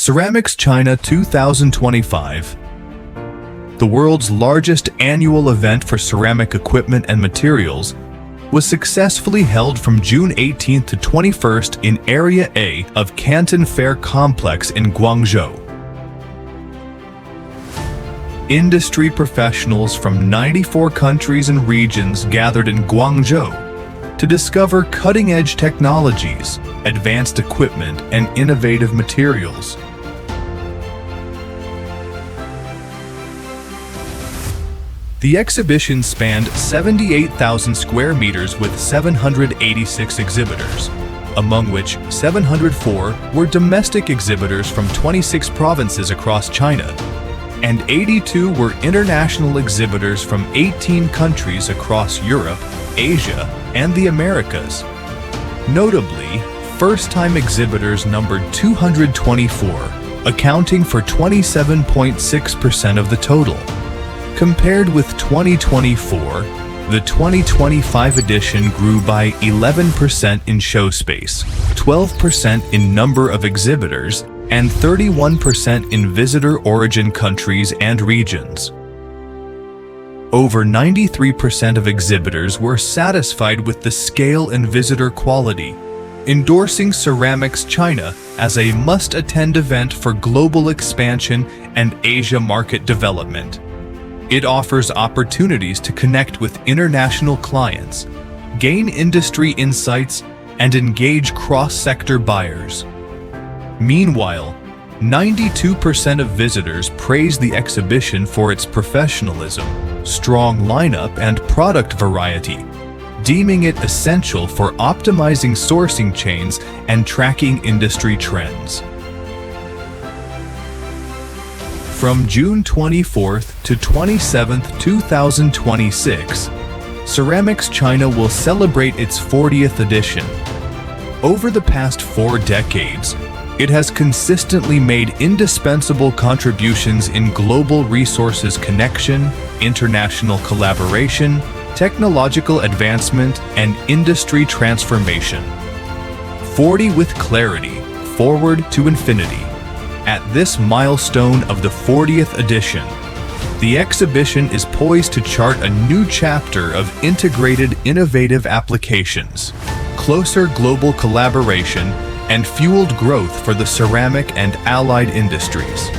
Ceramics China 2025. The world's largest annual event for ceramic equipment and materials was successfully held from June 18th to 21st in Area A of Canton Fair Complex in Guangzhou. Industry professionals from 94 countries and regions gathered in Guangzhou to discover cutting-edge technologies, advanced equipment, and innovative materials. The exhibition spanned 78,000 square meters with 786 exhibitors, among which 704 were domestic exhibitors from 26 provinces across China, and 82 were international exhibitors from 18 countries across Europe, Asia, and the Americas. Notably, first-time exhibitors numbered 224, accounting for 27.6% of the total. Compared with 2024, the 2025 edition grew by 11% in show space, 12% in number of exhibitors, and 31% in visitor origin countries and regions. Over 93% of exhibitors were satisfied with the scale and visitor quality, endorsing Ceramics China as a must-attend event for global expansion and Asia market development. It offers opportunities to connect with international clients, gain industry insights, and engage cross-sector buyers. Meanwhile, 92% of visitors praised the exhibition for its professionalism, strong lineup, and product variety, deeming it essential for optimizing sourcing chains and tracking industry trends. From June 24th to 27th, 2026, Ceramics China will celebrate its 40th edition. Over the past 4 decades, it has consistently made indispensable contributions in global resources connection, international collaboration, technological advancement, and industry transformation. 40 with clarity, forward to infinity. At this milestone of the 40th edition, the exhibition is poised to chart a new chapter of integrated innovative applications, closer global collaboration, and fueled growth for the ceramic and allied industries.